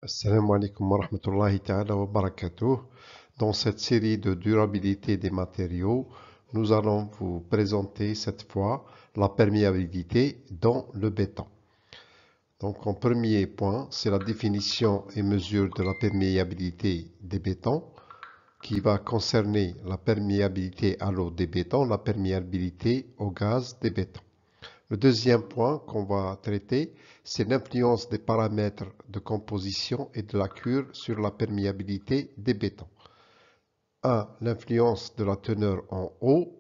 Assalamu alaikum wa rahmatullahi ta'ala wa barakatuh. Dans cette série de durabilité des matériaux, nous allons vous présenter cette fois la perméabilité dans le béton. Donc, en premier point, c'est la définition et mesure de la perméabilité des bétons qui va concerner la perméabilité à l'eau des bétons, la perméabilité au gaz des bétons. Le deuxième point qu'on va traiter, c'est l'influence des paramètres de composition et de la cure sur la perméabilité des bétons. 1. L'influence de la teneur en eau,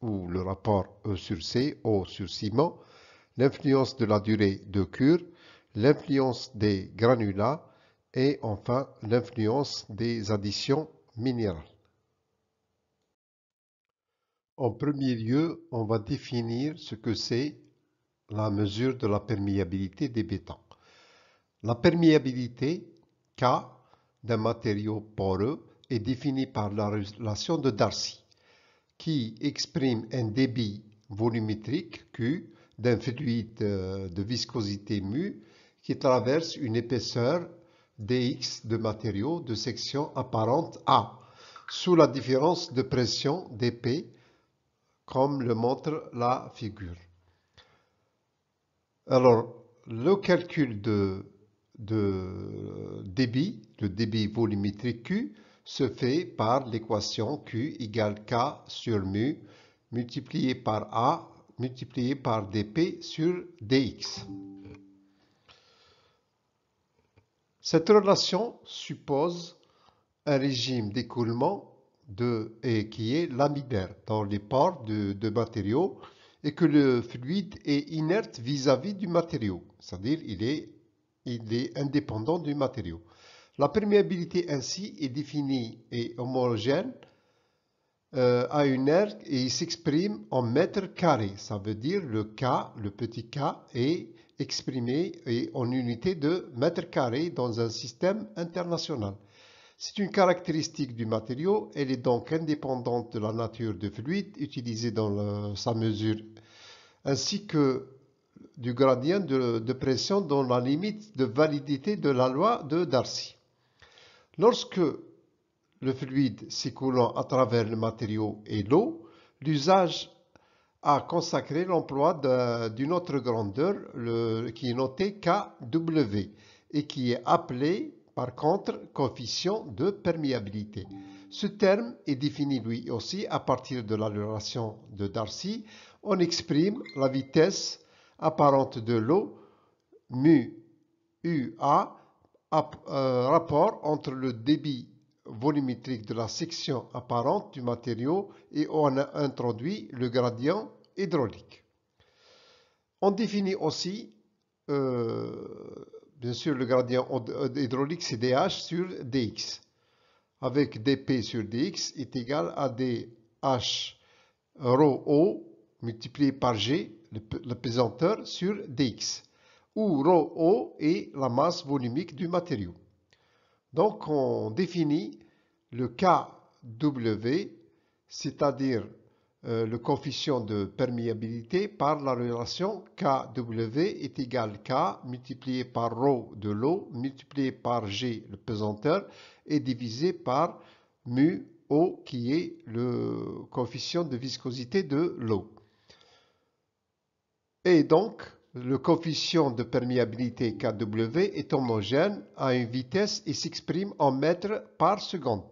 ou le rapport E sur C, eau sur ciment, l'influence de la durée de cure, l'influence des granulats et enfin l'influence des additions minérales. En premier lieu, on va définir ce que c'est la mesure de la perméabilité des bétons. La perméabilité K d'un matériau poreux est définie par la relation de Darcy, qui exprime un débit volumétrique Q d'un fluide de viscosité mu qui traverse une épaisseur dx de matériau de section apparente A, sous la différence de pression dP, comme le montre la figure. Alors, le calcul de débit, le débit volumétrique Q, se fait par l'équation Q égale K sur mu multiplié par A multiplié par dP sur dx. Cette relation suppose un régime d'écoulement qui est laminaire dans les pores de matériaux et que le fluide est inerte vis-à-vis du matériau, c'est-à-dire il est indépendant du matériau. La perméabilité ainsi est définie et homogène à une aire et il s'exprime en mètres carrés. Ça veut dire le K, le petit k, est exprimé en unité de mètres carrés dans un système international. C'est une caractéristique du matériau, elle est donc indépendante de la nature du fluide utilisé dans sa mesure, ainsi que du gradient de pression dans la limite de validité de la loi de Darcy. Lorsque le fluide s'écoulant à travers le matériau et l'eau, l'usage a consacré l'emploi d'une autre grandeur qui est notée KW et qui est appelée par contre coefficient de perméabilité. Ce terme est défini lui aussi à partir de la relation de Darcy. On exprime la vitesse apparente de l'eau mu UA, rapport entre le débit volumétrique de la section apparente du matériau et on a introduit le gradient hydraulique. On définit aussi, bien sûr, le gradient hydraulique, c'est dH sur dx, avec dP sur dx est égal à dH rho O multiplié par G, la pesanteur, sur dx, où rho O est la masse volumique du matériau. Donc, on définit le KW, c'est-à-dire le coefficient de perméabilité, par la relation KW est égal K multiplié par ρ de l'eau multiplié par G, le pesanteur, et divisé par mu O qui est le coefficient de viscosité de l'eau. Et donc, le coefficient de perméabilité Kw est homogène à une vitesse et s'exprime en mètres par seconde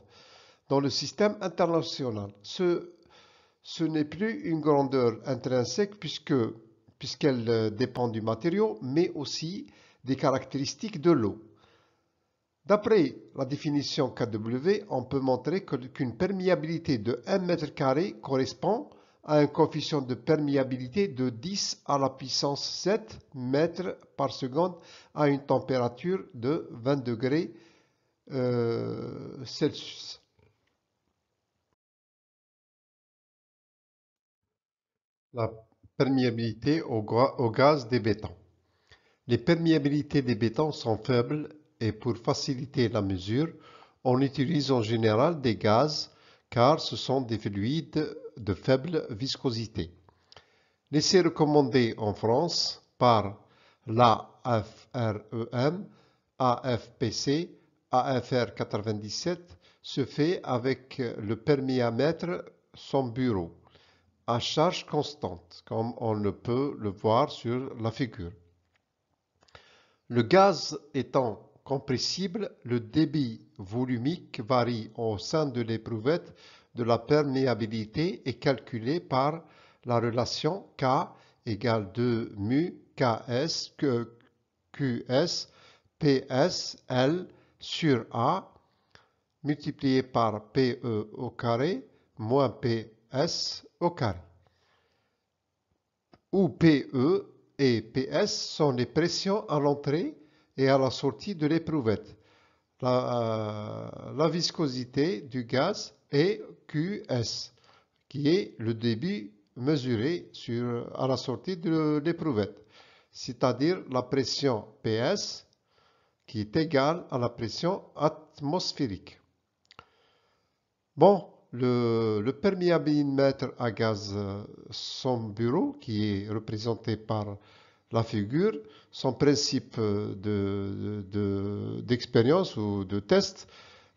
dans le système international. Ce n'est plus une grandeur intrinsèque puisqu'elle dépend du matériau, mais aussi des caractéristiques de l'eau. D'après la définition KW, on peut montrer qu'une perméabilité de 1 mètre carré correspond à un coefficient de perméabilité de 10 à la puissance 7 mètres par seconde à une température de 20 degrés Celsius. La perméabilité au gaz des bétons. Les perméabilités des bétons sont faibles et pour faciliter la mesure, on utilise en général des gaz car ce sont des fluides de faible viscosité. L'essai recommandé en France par l'AFREM AFPC, AFR 97 se fait avec le perméamètre son bureau à charge constante, comme on le peut le voir sur la figure. Le gaz étant compressible, le débit volumique varie au sein de l'éprouvette de la perméabilité est calculé par la relation K égale 2 mu KS QS PS L sur A multiplié par PE au carré moins PS au carré, où PE et PS sont les pressions à l'entrée et à la sortie de l'éprouvette, la viscosité du gaz est QS, qui est le débit mesuré à la sortie de l'éprouvette, c'est-à-dire la pression PS qui est égale à la pression atmosphérique. Bon, le perméabilimètre à gaz, son bureau, qui est représenté par la figure, son principe d'expérience ou de test,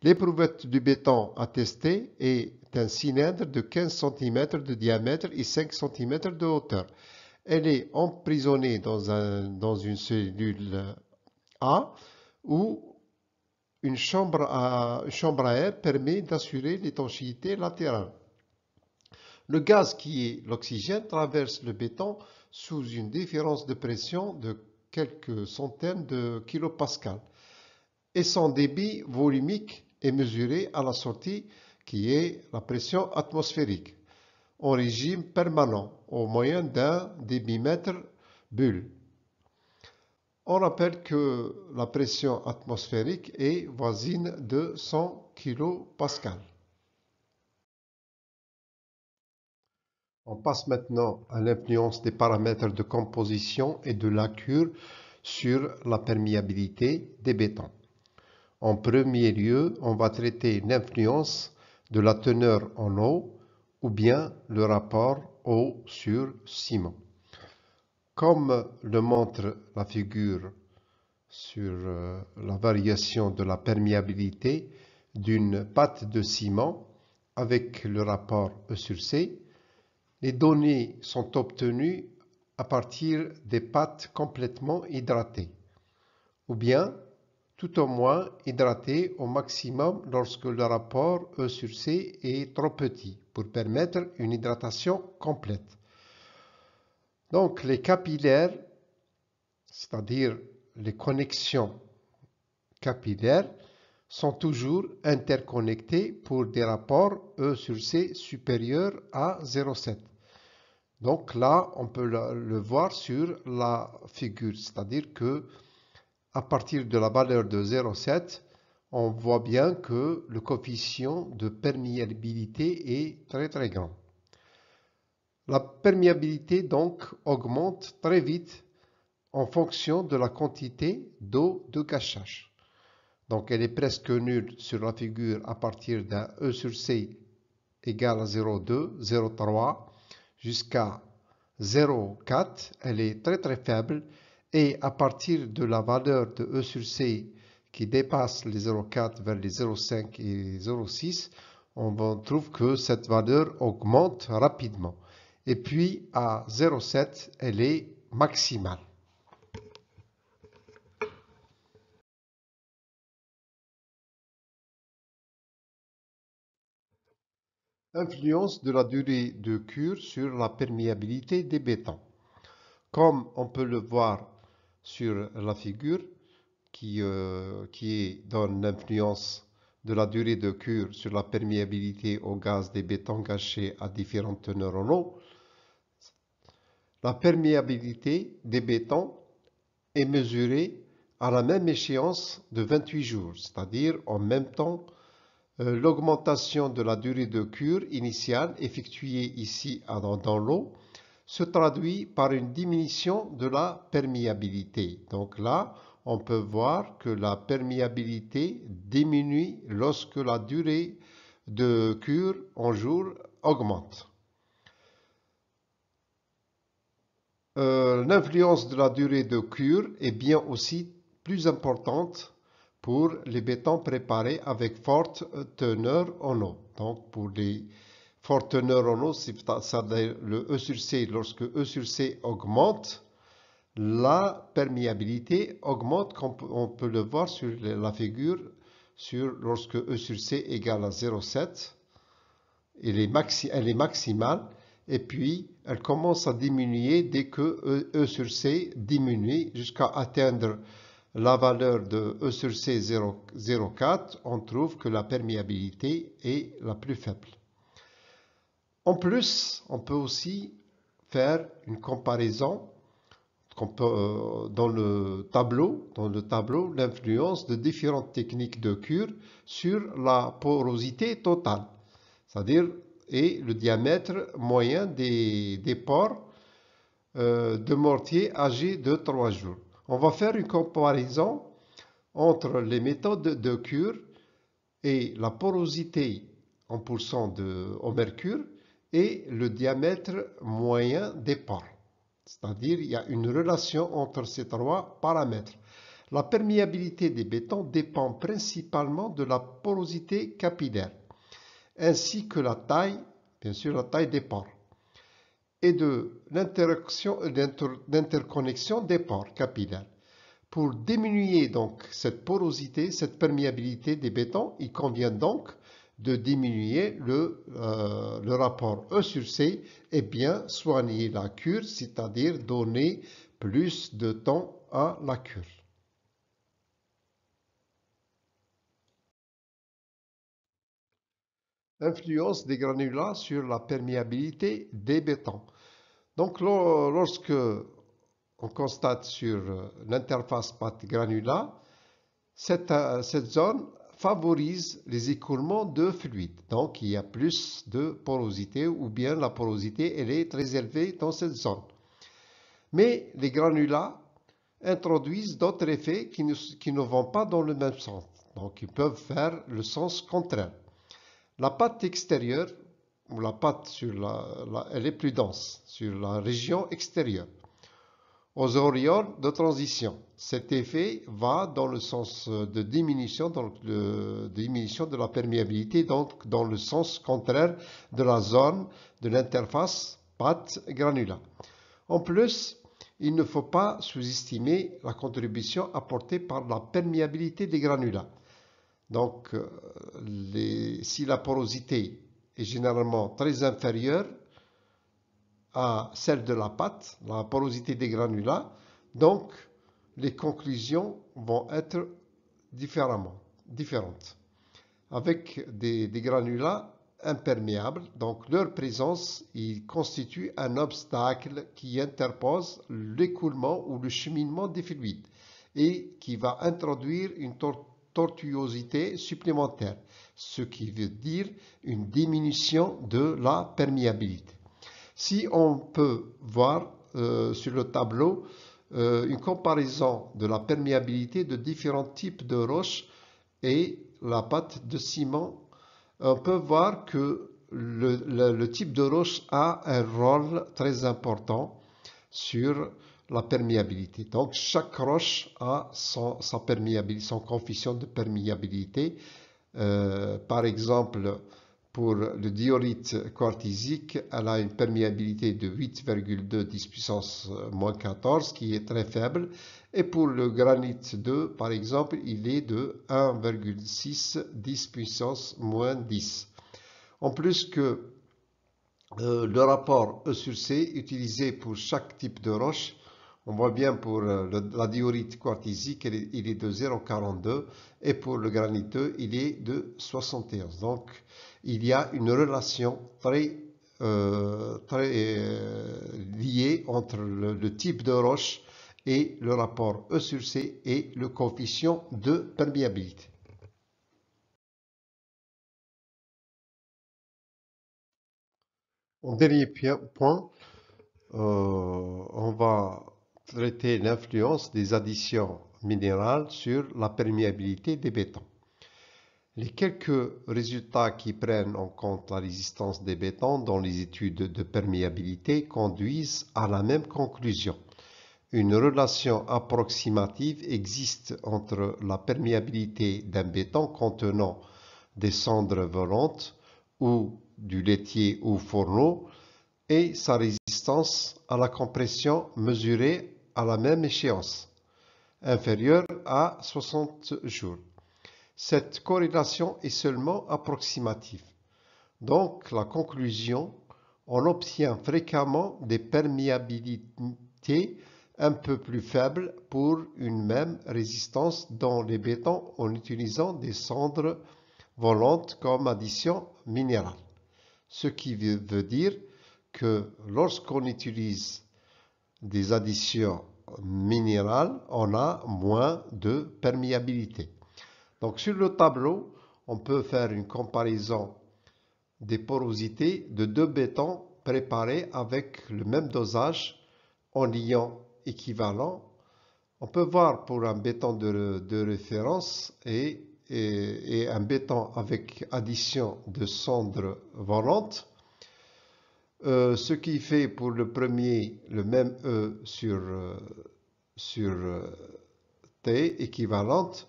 l'éprouvette du béton à tester est un cylindre de 15 cm de diamètre et 5 cm de hauteur. Elle est emprisonnée dans une cellule A où une chambre à air permet d'assurer l'étanchéité latérale. Le gaz qui est l'oxygène traverse le béton sous une différence de pression de quelques centaines de kilopascales et son débit volumique est mesuré à la sortie qui est la pression atmosphérique en régime permanent au moyen d'un débitmètre bulle. On rappelle que la pression atmosphérique est voisine de 100 kPa. On passe maintenant à l'influence des paramètres de composition et de lacure sur la perméabilité des bétons. En premier lieu, on va traiter l'influence de la teneur en eau ou bien le rapport eau sur ciment. Comme le montre la figure sur la variation de la perméabilité d'une pâte de ciment avec le rapport E sur C, les données sont obtenues à partir des pâtes complètement hydratées, ou bien tout au moins hydratées au maximum lorsque le rapport E sur C est trop petit pour permettre une hydratation complète. Donc les capillaires, c'est-à-dire les connexions capillaires, sont toujours interconnectés pour des rapports E sur C supérieurs à 0,7. Donc là, on peut le voir sur la figure, c'est-à-dire que à partir de la valeur de 0,7, on voit bien que le coefficient de perméabilité est très très grand. La perméabilité donc augmente très vite en fonction de la quantité d'eau de gâchage. Donc elle est presque nulle sur la figure à partir d'un E sur C égale à 0,2, 0,3 jusqu'à 0,4. Elle est très très faible et à partir de la valeur de E sur C qui dépasse les 0,4 vers les 0,5 et 0,6, on trouve que cette valeur augmente rapidement. Et puis à 0,7, elle est maximale. Influence de la durée de cure sur la perméabilité des bétons. Comme on peut le voir sur la figure qui donne l'influence de la durée de cure sur la perméabilité au gaz des bétons gâchés à différentes teneurs en eau, la perméabilité des bétons est mesurée à la même échéance de 28 jours, c'est-à-dire en même temps. L'augmentation de la durée de cure initiale effectuée ici dans l'eau se traduit par une diminution de la perméabilité. Donc là, on peut voir que la perméabilité diminue lorsque la durée de cure en jour augmente. L'influence de la durée de cure est bien aussi plus importante pour les bétons préparés avec forte teneur en eau. Donc pour les fortes teneurs en eau, c'est-à-dire le E sur C, lorsque E sur C augmente, la perméabilité augmente, comme on peut le voir sur la figure, lorsque E sur C égale à 0,7, elle est maximale, et puis elle commence à diminuer dès que E sur C diminue jusqu'à atteindre la valeur de E sur C 0,4, on trouve que la perméabilité est la plus faible. En plus, on peut aussi faire une comparaison dans le tableau, l'influence de différentes techniques de cure sur la porosité totale, c'est-à-dire et le diamètre moyen des pores de mortier âgés de 3 jours. On va faire une comparaison entre les méthodes de cure et la porosité en pourcent au mercure et le diamètre moyen des pores. C'est-à-dire il y a une relation entre ces trois paramètres. La perméabilité des bétons dépend principalement de la porosité capillaire, ainsi que la taille, bien sûr la taille des pores, et de l'interconnexion des pores capillaires. Pour diminuer donc cette porosité, cette perméabilité des bétons, il convient donc de diminuer le rapport E sur C et bien soigner la cure, c'est-à-dire donner plus de temps à la cure. Influence des granulats sur la perméabilité des bétons. Donc lorsque on constate sur l'interface pâte-granulat, cette zone favorise les écoulements de fluide. Donc, il y a plus de porosité ou bien la porosité elle est très élevée dans cette zone. Mais les granulats introduisent d'autres effets qui ne vont pas dans le même sens. Donc, ils peuvent faire le sens contraire. La pâte extérieure, ou la pâte elle est plus dense sur la région extérieure. Aux auréoles de transition, cet effet va dans le sens de diminution, de la perméabilité, donc dans le sens contraire de la zone de l'interface pâte-granulat. En plus, il ne faut pas sous-estimer la contribution apportée par la perméabilité des granulats. Donc, si la porosité est généralement très inférieure à celle de la pâte, la porosité des granulats, donc les conclusions vont être différentes. Avec des granulats imperméables, donc leur présence il constitue un obstacle qui interpose l'écoulement ou le cheminement des fluides et qui va introduire une tortuosité supplémentaire, ce qui veut dire une diminution de la perméabilité. Si on peut voir sur le tableau une comparaison de la perméabilité de différents types de roches et la pâte de ciment, on peut voir que le type de roche a un rôle très important sur la perméabilité. Donc chaque roche a son coefficient de perméabilité. Par exemple, pour le diorite quartzique, elle a une perméabilité de 8,2 10 puissance moins 14, qui est très faible. Et pour le granit 2, par exemple, il est de 1,6 10 puissance moins 10. En plus que le rapport E sur C utilisé pour chaque type de roche, on voit bien pour la diorite quartzique, il est de 0,42 et pour le granit 2, il est de 71. Donc, il y a une relation très liée entre le type de roche et le rapport E sur C et le coefficient de perméabilité. En dernier point, on va traiter l'influence des additions minérales sur la perméabilité des bétons. Les quelques résultats qui prennent en compte la résistance des bétons dans les études de perméabilité conduisent à la même conclusion. une relation approximative existe entre la perméabilité d'un béton contenant des cendres volantes ou du laitier ou fourneau et sa résistance à la compression mesurée à la même échéance, inférieure à 60 jours. Cette corrélation est seulement approximative. Donc, la conclusion, on obtient fréquemment des perméabilités un peu plus faibles pour une même résistance dans les bétons en utilisant des cendres volantes comme addition minérale. Ce qui veut dire que lorsqu'on utilise des additions minérales, on a moins de perméabilité. Donc sur le tableau, on peut faire une comparaison des porosités de deux bétons préparés avec le même dosage en ions équivalents. On peut voir pour un béton de référence et un béton avec addition de cendres volantes. Ce qui fait pour le premier le même E sur T équivalente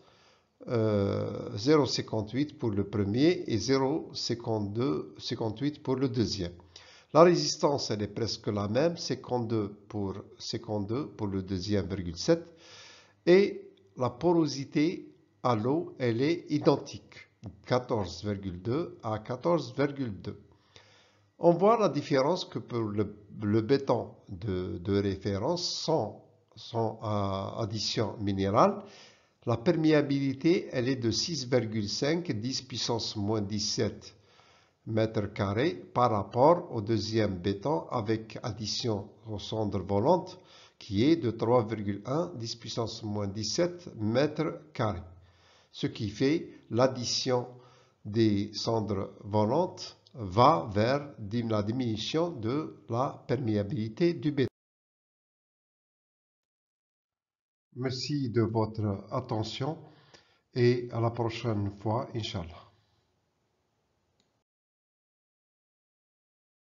0,58 pour le premier et 0,58 pour le deuxième. La résistance, elle est presque la même, 52 pour le deuxième, 7. Et la porosité à l'eau, elle est identique, 14,2 à 14,2. On voit la différence que pour le béton de référence sans addition minérale, la perméabilité, elle est de 6,5 10 puissance moins 17 mètres carrés par rapport au deuxième béton avec addition aux cendres volantes qui est de 3,1 10 puissance moins 17 mètres carrés. Ce qui fait l'addition des cendres volantes va vers la diminution de la perméabilité du béton. Merci de votre attention et à la prochaine fois, Inch'Allah.